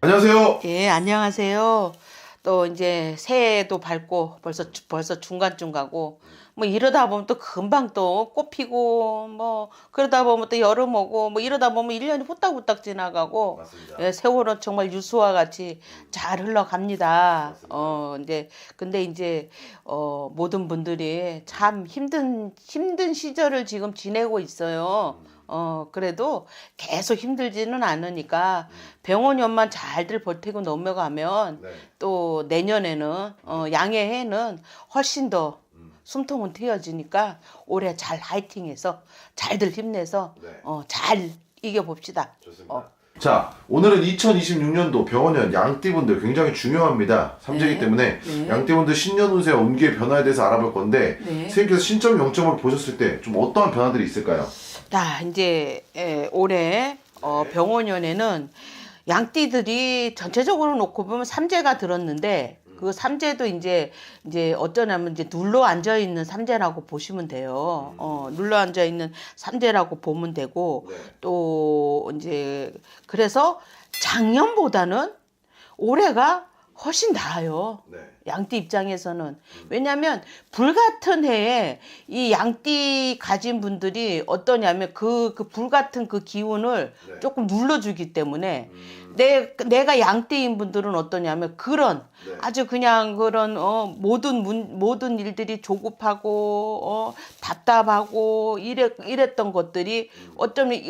안녕하세요. 예, 안녕하세요. 또 이제 새해도 밝고 벌써 중간쯤 가고 뭐 이러다 보면 또 금방 또 꽃 피고 뭐 그러다 보면 또 여름 오고 뭐 이러다 보면 1년이 후딱후딱 지나가고 맞습니다. 예, 세월은 정말 유수와 같이 잘 흘러갑니다. 맞습니다. 이제 근데 이제 모든 분들이 참 힘든 시절을 지금 지내고 있어요. 그래도 계속 힘들지는 않으니까 병원연만 잘들 버티고 넘어가면 네. 또 내년에는 양해해는 훨씬 더 숨통은 트여지니까 올해 잘 화이팅해서 잘들 힘내서 네. 잘 이겨봅시다. 좋습니다. 자, 오늘은 2026년도 병원년 양띠분들 굉장히 중요합니다. 삼재이기 네. 때문에 네. 양띠분들 신년 운세와 운기의 변화에 대해서 알아볼 건데 네. 선생님께서 신점 0점을 보셨을 때 좀 어떠한 변화들이 있을까요? 자, 이제 올해 병원연에는 양띠들이 전체적으로 놓고 보면 삼재가 들었는데 그 삼재도 이제 어쩌냐면 이제 눌러 앉아 있는 삼재라고 보시면 돼요. 눌러 앉아 있는 삼재라고 보면 되고 네. 또 이제 그래서 작년보다는 올해가 훨씬 나아요. 네. 양띠 입장에서는. 왜냐하면 불같은 해에 이 양띠 가진 분들이 어떠냐면 그 불같은 그 기운을 네. 조금 눌러주기 때문에 내가 양띠인 분들은 어떠냐면 그런 네. 아주 그냥 그런 모든 일들이 조급하고 답답하고 이랬던 것들이 어쩌면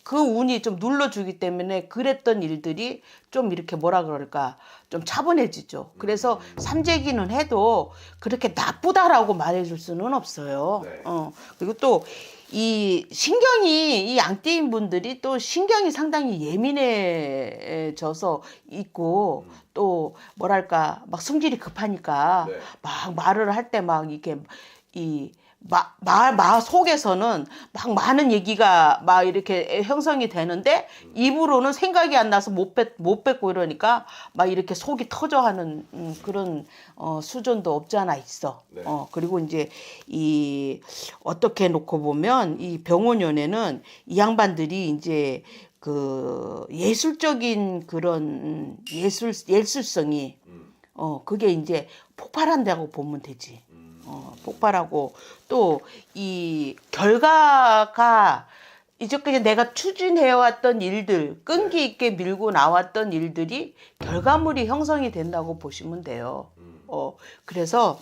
그 운이 좀 눌러주기 때문에 그랬던 일들이 좀 이렇게 뭐라 그럴까 좀 차분해지죠. 그래서 삼재기는 해도 그렇게 나쁘다라고 말해줄 수는 없어요. 네. 그리고 또 이 신경이 이 양띠인 분들이 또 신경이 상당히 예민해져서 있고 또 뭐랄까 막 성질이 급하니까 네. 막 말을 할 때 막 이렇게 이 마 속에서는 막 많은 얘기가 막 이렇게 형성이 되는데 입으로는 생각이 안 나서 못 뱉고 이러니까 막 이렇게 속이 터져 하는 그런 수준도 없지 않아 있어. 네. 그리고 이제 이 어떻게 놓고 보면 이 병원연에는 이 양반들이 이제 그 예술적인 그런 예술성이 그게 이제 폭발한다고 보면 되지. 폭발하고 또 이 결과가 이제까지 내가 추진해왔던 일들, 끈기 있게 밀고 나왔던 일들이 결과물이 형성이 된다고 보시면 돼요. 그래서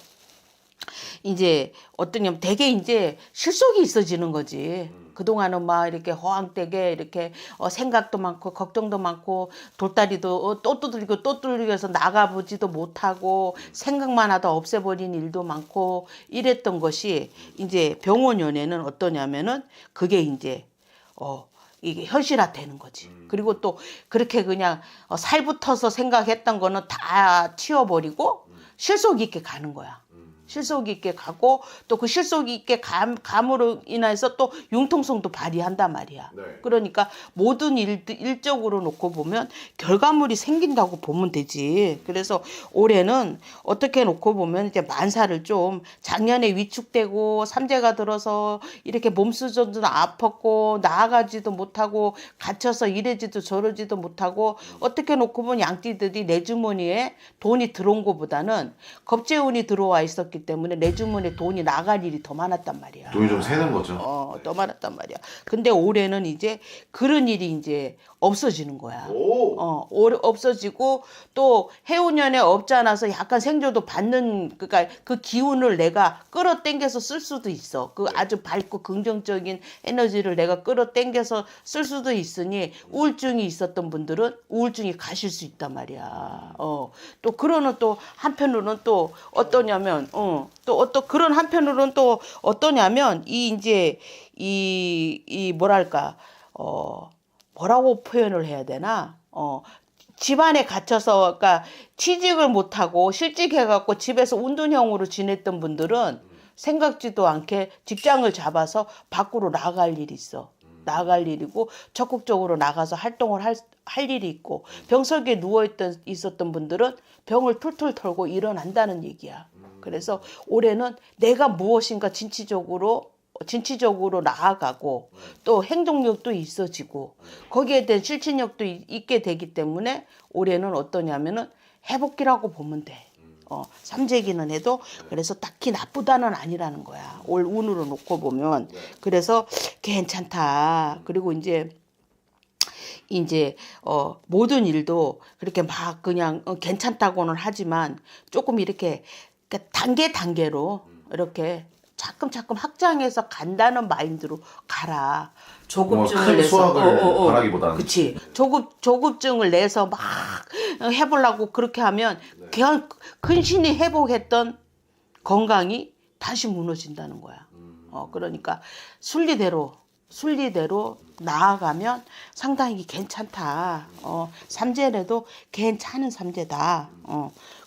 이제 어떠냐면 되게 이제 실속이 있어지는 거지. 그동안은 막 이렇게 허황되게 이렇게 생각도 많고 걱정도 많고 돌다리도 또 두들기고 또 두들기고 해서 나가보지도 못하고 생각만 하다 없애버린 일도 많고 이랬던 것이 이제 병원연에는 어떠냐면은 그게 이제 이게 현실화되는 거지. 그리고 또 그렇게 그냥 살붙어서 생각했던 거는 다 치워버리고 실속 있게 가는 거야. 실속 있게 가고 또 그 실속 있게 감으로 인해서 또 융통성도 발휘한단 말이야. 네. 그러니까 모든 일적으로 놓고 보면 결과물이 생긴다고 보면 되지. 그래서 올해는 어떻게 놓고 보면 이제 만사를 좀 작년에 위축되고 삼재가 들어서 이렇게 몸수저도 아팠고 나아가지도 못하고 갇혀서 이래지도 저러지도 못하고 어떻게 놓고 보면 양띠들이 내 주머니에 돈이 들어온 것보다는 겁재운이 들어와 있었기 때문에 내 주머니에 돈이 나갈 일이 더 많았단 말이야. 돈이 좀 새는 거죠. 더 많았단 말이야. 근데 올해는 이제 그런 일이 이제 없어지는 거야. 오. 올해 없어지고 또 해운년에 없지 않아서 약간 생조도 받는 그러니까 그 기운을 내가 끌어당겨서 쓸 수도 있어. 그 아주 밝고 긍정적인 에너지를 내가 끌어당겨서 쓸 수도 있으니 우울증이 있었던 분들은 우울증이 가실 수 있단 말이야. 또 그러는 또 한편으로는 또 어떠냐면 그런 한편으로는 또 어떠냐면 이 이제 이 뭐랄까 뭐라고 표현을 해야 되나? 집안에 갇혀서, 그러니까 취직을 못하고 실직해갖고 집에서 운둔형으로 지냈던 분들은 생각지도 않게 직장을 잡아서 밖으로 나갈 일이 있어. 나갈 일이고 적극적으로 나가서 활동을 할 일이 있고 병석에 있었던 분들은 병을 툴툴 털고 일어난다는 얘기야. 그래서 올해는 내가 무엇인가 진취적으로 진취적으로 나아가고 또 행동력도 있어지고 거기에 대한 실천력도 있게 되기 때문에 올해는 어떠냐면은 회복기라고 보면 돼. 삼재기는 해도 그래서 딱히 나쁘다는 아니라는 거야. 올 운으로 놓고 보면. 그래서 괜찮다. 그리고 이제 모든 일도 그렇게 막 그냥 괜찮다고는 하지만 조금 이렇게 그러니까 단계로 이렇게 차츰 확장해서 간다는 마인드로 가라. 조급증을 큰 내서 수확을 바라기보다는. 그치. 조급증을 내서 막 해보려고 그렇게 하면 그냥 근신이 회복했던 건강이 다시 무너진다는 거야. 그러니까 순리대로 나아가면 상당히 괜찮다. 삼재래도 괜찮은 삼재다.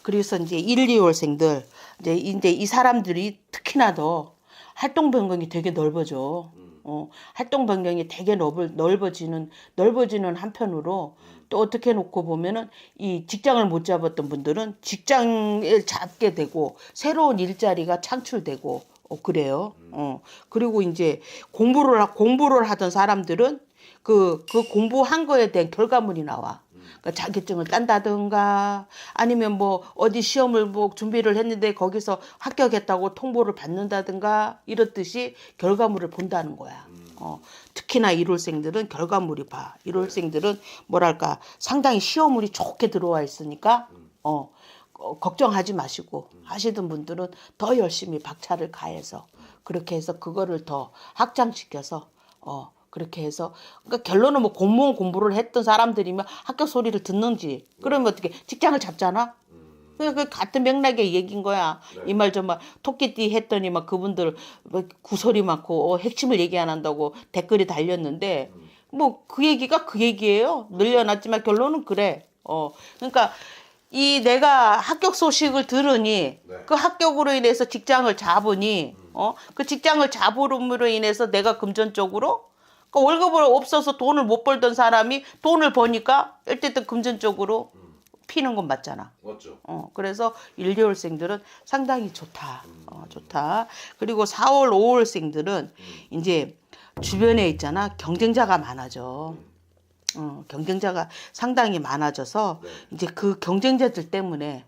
그래서 이제 1, 2월생들 이제 이 사람들이 특히나 더 활동 변경이 되게 넓어져. 활동 변경이 되게 넓어지는 한편으로 또 어떻게 놓고 보면은 이 직장을 못 잡았던 분들은 직장을 잡게 되고 새로운 일자리가 창출되고 그래요. 그리고 이제 공부를 하던 사람들은 그 공부한 거에 대한 결과물이 나와. 그러니까 자격증을 딴다든가 아니면 뭐 어디 시험을 뭐 준비를 했는데 거기서 합격했다고 통보를 받는다든가 이렇듯이 결과물을 본다는 거야. 특히나 1월생들은 결과물이 봐. 1월생들은 뭐랄까 상당히 시험물이 좋게 들어와 있으니까 걱정하지 마시고 하시던 분들은 더 열심히 박차를 가해서 그렇게 해서 그거를 더 확장시켜서 그렇게 해서 그러니까 결론은 뭐 공무원 공부를 했던 사람들이면 합격 소리를 듣는지 그러면 어떻게 직장을 잡잖아. 그 같은 맥락의 얘기인 거야. 이 말 저 말 토끼띠 했더니 막 그분들 구설이 많고 핵심을 얘기 안 한다고 댓글이 달렸는데 뭐 그 얘기가 그 얘기예요. 늘려놨지만 결론은 그래. 그러니까 이 내가 합격 소식을 들으니 그 합격으로 인해서 직장을 잡으니 그 직장을 잡음으로 인해서 내가 금전적으로 그 월급을 없어서 돈을 못 벌던 사람이 돈을 버니까 어쨌든 금전적으로 피는 건 맞잖아. 맞죠. 그래서 1, 2월생들은 상당히 좋다. 좋다. 그리고 4월, 5월생들은 이제 주변에 있잖아. 경쟁자가 많아져. 경쟁자가 상당히 많아져서 이제 그 경쟁자들 때문에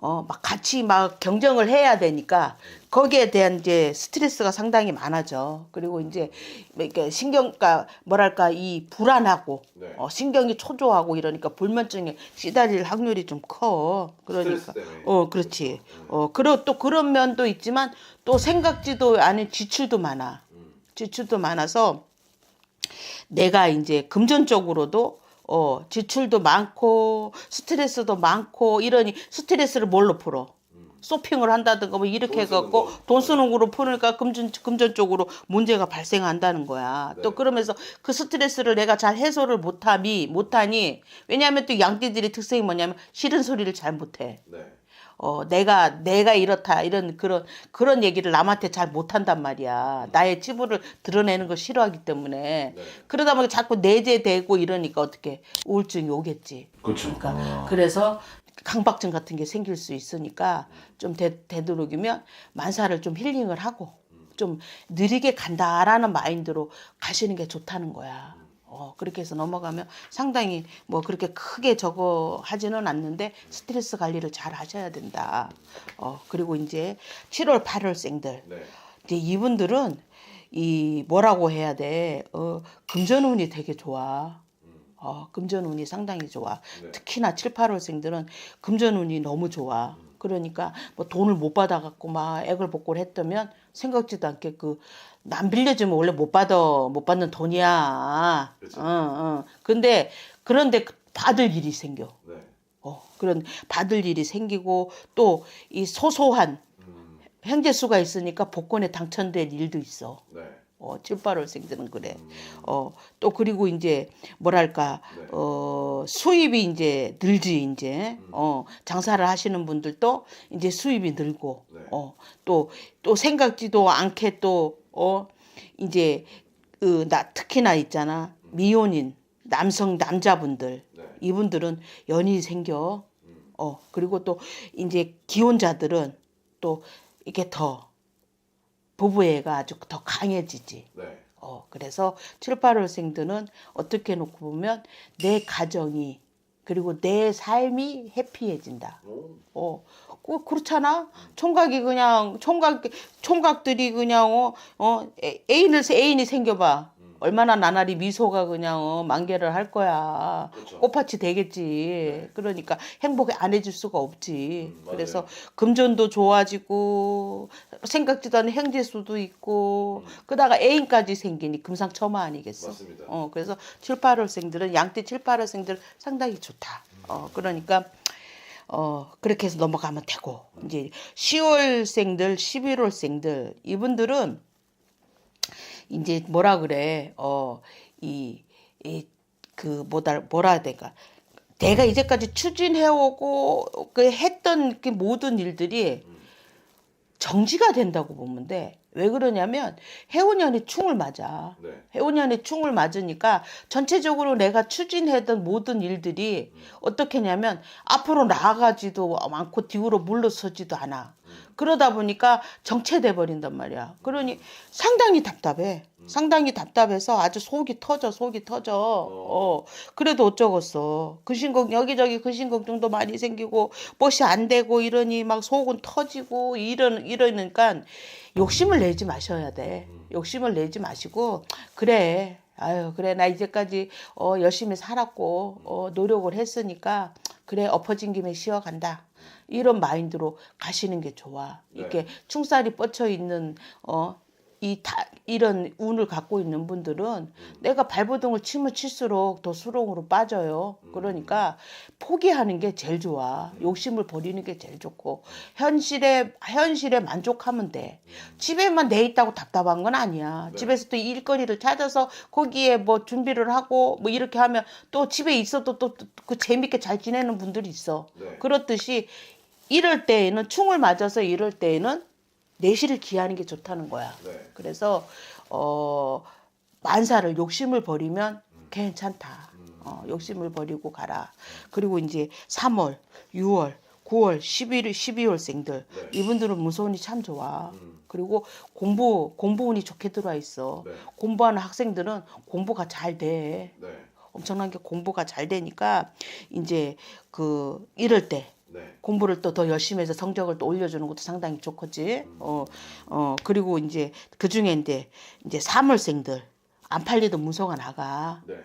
막 같이 막 경쟁을 해야 되니까 거기에 대한 이제 스트레스가 상당히 많아져. 그리고 이제 이렇게 그러니까 뭐랄까 이 불안하고 신경이 초조하고 이러니까 불면증에 시달릴 확률이 좀 커. 그러니까 그렇지. 그리고 또 그런 면도 있지만 또 생각지도 않은 지출도 많아. 지출도 많아서 내가 이제 금전적으로도 지출도 많고 스트레스도 많고 이러니 스트레스를 뭘로 풀어? 쇼핑을 한다든가 뭐 이렇게 해갖고 돈 쓰는 거로 푸니까 금전적으로 문제가 발생한다는 거야. 또 그러면서 그 스트레스를 내가 잘 해소를 못하니 왜냐하면 또 양띠들의 특성이 뭐냐면 싫은 소리를 잘 못해. 내가 이렇다 이런 그런 얘기를 남한테 잘 못한단 말이야. 나의 치부를 드러내는 걸 싫어하기 때문에 그러다 보니까 자꾸 내재되고 이러니까 어떻게 우울증이 오겠지. 그렇죠. 그러니까 그래서 강박증 같은 게 생길 수 있으니까 좀 되도록이면 만사를 좀 힐링을 하고 좀 느리게 간다라는 마인드로 가시는 게 좋다는 거야. 그렇게 해서 넘어가면 상당히 뭐 그렇게 크게 저거 하지는 않는데 스트레스 관리를 잘 하셔야 된다. 그리고 이제 7월, 8월생들. 이제 이분들은 이 뭐라고 해야 돼? 금전운이 되게 좋아. 금전운이 상당히 좋아. 특히나 7, 8월생들은 금전운이 너무 좋아. 그러니까 뭐 돈을 못 받아갖고 막 애걸복걸 했다면 생각지도 않게 남 빌려주면 원래 못 받는 돈이야. 근데 그런데 받을 일이 생겨. 그런 받을 일이 생기고 또 이 소소한 행재수가 있으니까 복권에 당첨될 일도 있어. 7, 8월생들은 그래. 또 그리고 이제 뭐랄까 수입이 이제 늘지 이제 장사를 하시는 분들도 이제 수입이 늘고 또 생각지도 않게 또 이제 특히나 있잖아 미혼인 남자분들 이분들은 연이 생겨. 그리고 또 이제 기혼자들은 또 이게 더 부부애가 아주 더 강해지지. 네. 그래서 7, 8월생들은 어떻게 놓고 보면 내 가정이 그리고 내 삶이 해피해진다. 그렇잖아. 총각이 그냥 총각들이 그냥 애인이 생겨봐. 얼마나 나날이 미소가 그냥 만개를 할 거야. 그렇죠. 꽃밭이 되겠지. 네. 그러니까 행복이 안 해줄 수가 없지. 맞아요. 그래서 금전도 좋아지고 생각지도 않은 행재수도 있고 그러다가 애인까지 생기니 금상첨화 아니겠어. 맞습니다. 그래서 7, 8월생들은 양띠 7, 8월생들 상당히 좋다. 그러니까 그렇게 해서 넘어가면 되고 이제 10월생들, 11월생들 이분들은 이제 뭐라 그래 뭐라 해야 될까, 내가 이제까지 추진해오고 했던 그 모든 일들이 정지가 된다고 보면 돼. 왜 그러냐면 해운년이 충을 맞아. 네. 해운년이 충을 맞으니까 전체적으로 내가 추진했던 모든 일들이 어떻게 하냐면 앞으로 나아가지도 않고 뒤로 물러서지도 않아. 그러다 보니까 정체돼 버린단 말이야. 그러니 상당히 답답해. 상당히 답답해서 아주 속이 터져. 그래도 어쩌겠어. 여기저기 근심 걱정도 많이 생기고 멋이 안 되고 이러니 막 속은 터지고 이러니까 욕심을 내지 마셔야 돼. 욕심을 내지 마시고 그래. 그래 나 이제까지 열심히 살았고 노력을 했으니까 그래 엎어진 김에 쉬어간다. 이런 마인드로 가시는 게 좋아. 네. 이렇게 충살이 뻗쳐 있는 이런 운을 갖고 있는 분들은 내가 발버둥을 치면 칠수록 더 수렁으로 빠져요. 그러니까 포기하는 게 제일 좋아. 욕심을 버리는 게 제일 좋고 현실에 만족하면 돼. 집에만 내 있다고 답답한 건 아니야. 네. 집에서 또 일거리를 찾아서 거기에 뭐 준비를 하고 뭐 이렇게 하면 또 집에 있어도 또 그 재밌게 잘 지내는 분들이 있어. 네. 그렇듯이 이럴 때에는 충을 맞아서 이럴 때에는 내실을 기하는 게 좋다는 거야. 네. 그래서 만사를 욕심을 버리면 괜찮다. 욕심을 버리고 가라. 그리고 이제 3월, 6월, 9월, 12월생들 네. 이분들은 무서운이 참 좋아. 그리고 공부운이 좋게 들어와 있어. 네. 공부하는 학생들은 공부가 잘 돼. 네. 엄청나게 공부가 잘 되니까 이제 이럴 때 네. 공부를 또 더 열심히 해서 성적을 또 올려주는 것도 상당히 좋겠지. 그리고 이제 그 중에 이제 3월생들 안 팔리던 문서가 나가. 네.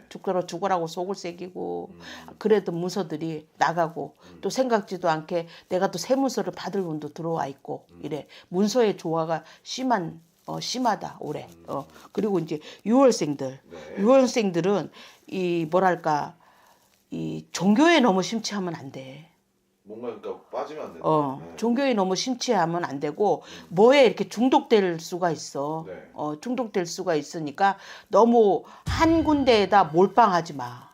죽으라고 속을 새기고 그래도 문서들이 나가고 또 생각지도 않게 내가 또 새 문서를 받을 운도 들어와 있고 이래. 문서의 조화가 심하다 올해. 그리고 이제 6월생들. 네. 6월생들은 이 종교에 너무 심취하면 안 돼. 뭔가 그러니까 빠지면 안 된다. 네. 종교에 너무 심취하면 안 되고 뭐에 이렇게 중독될 수가 있어. 네. 중독될 수가 있으니까 너무 한 군데에다 몰빵하지 마.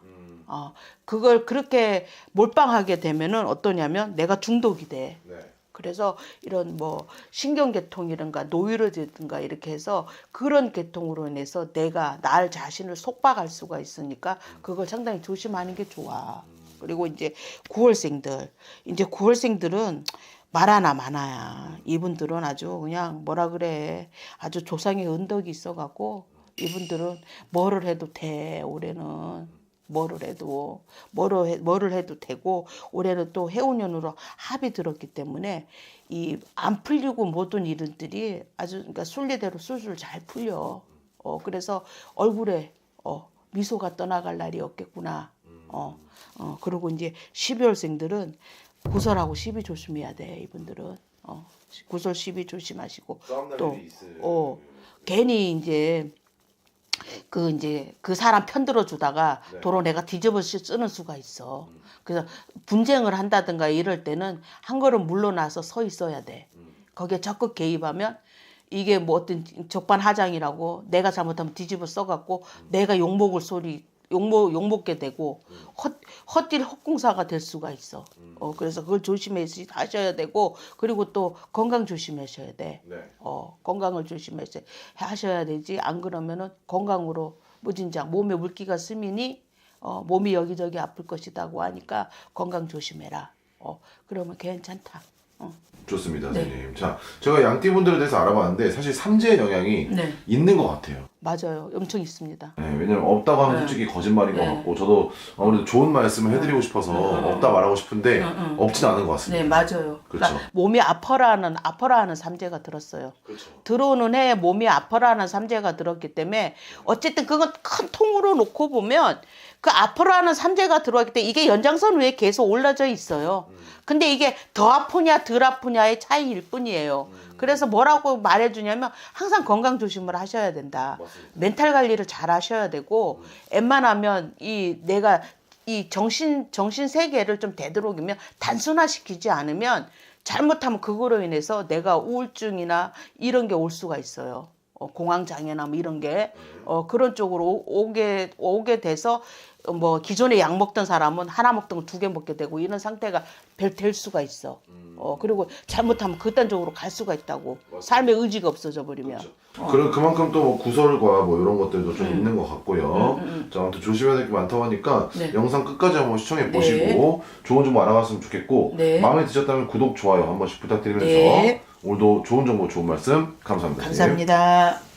그걸 그렇게 몰빵하게 되면은 어떠냐면 내가 중독이 돼. 네. 그래서 이런 뭐 신경계통이든가 노이로제든가 이렇게 해서 그런 계통으로 인해서 내가 나 자신을 속박할 수가 있으니까 그걸 상당히 조심하는 게 좋아. 그리고 이제 9월생들은 말 하나 많아야. 이분들은 아주 그냥 뭐라 그래. 아주 조상의 은덕이 있어갖고 이분들은 뭐를 해도 돼. 올해는. 뭐를 해도 되고 올해는 또 해운년으로 합이 들었기 때문에 이 안 풀리고 모든 일들이 아주 그러니까 순리대로 술술 잘 풀려. 그래서 얼굴에 미소가 떠나갈 날이 없겠구나. 그리고 이제 12월생들은 구설하고 시비 조심해야 돼. 이분들은 구설 시비 조심하시고 싸움 날 또 일이 있어요. 괜히 이제 그 사람 편들어 주다가 네. 도로 내가 뒤집어 쓰는 수가 있어. 그래서 분쟁을 한다든가 이럴 때는 한 걸음 물러나서 서 있어야 돼. 거기에 적극 개입하면 이게 뭐 어떤 적반하장이라고 내가 잘못하면 뒤집어 써갖고 내가 욕먹게 되고 헛딜 헛공사가 될 수가 있어. 그래서 그걸 조심하셔야 되고 그리고 또 건강 조심하셔야 돼. 네. 건강을 조심하셔야 되지. 안 그러면은 건강으로 무진장 몸에 물기가 스미니 몸이 여기저기 아플 것이다고 하니까 건강 조심해라. 그러면 괜찮다. 좋습니다, 네. 선생님. 자, 제가 양띠분들에 대해서 알아봤는데 사실 삼재의 영향이 네. 있는 것 같아요. 맞아요. 엄청 있습니다. 네, 왜냐면 없다고 하면 네. 솔직히 거짓말인 것 네. 같고 저도 아무래도 좋은 말씀을 해드리고 싶어서 없다 말하고 싶은데 없진 않은 것 같습니다. 네, 맞아요. 그렇죠. 그러니까 몸이 아파라는 삼재가 들었어요. 그렇죠. 들어오는 해에 몸이 아파라는 삼재가 들었기 때문에 어쨌든 그건 큰 통으로 놓고 보면 그 아파라는 삼재가 들어왔기 때문에 이게 연장선 위에 계속 올라져 있어요. 근데 이게 더 아프냐 덜 아프냐의 차이일 뿐이에요. 그래서 뭐라고 말해주냐면 항상 건강 조심을 하셔야 된다. 맞습니다. 멘탈 관리를 잘 하셔야 되고 웬만하면 내가 이 정신 세계를 좀 되도록이면 단순화시키지 않으면 잘못하면 그거로 인해서 내가 우울증이나 이런 게 올 수가 있어요. 공황장애나 뭐 이런 게 그런 쪽으로 오게 돼서 뭐 기존에 약 먹던 사람은 하나 먹던 거 2개 먹게 되고 이런 상태가 될 수가 있어. 그리고 잘못하면 그딴 쪽으로 갈 수가 있다고. 삶의 의지가 없어져 버리면. 그렇죠. 그만큼 또뭐 구설과 뭐 이런 것들도 좀 있는 것 같고요. 자, 아무튼 조심해야 될 게 많다고 하니까 네. 영상 끝까지 한번 시청해 보시고 좋은 정보 알아갔으면 좋겠고 네. 마음에 드셨다면 구독, 좋아요 한 번씩 부탁드리면서 네. 오늘도 좋은 정보, 좋은 말씀 감사합니다. 선생님. 감사합니다.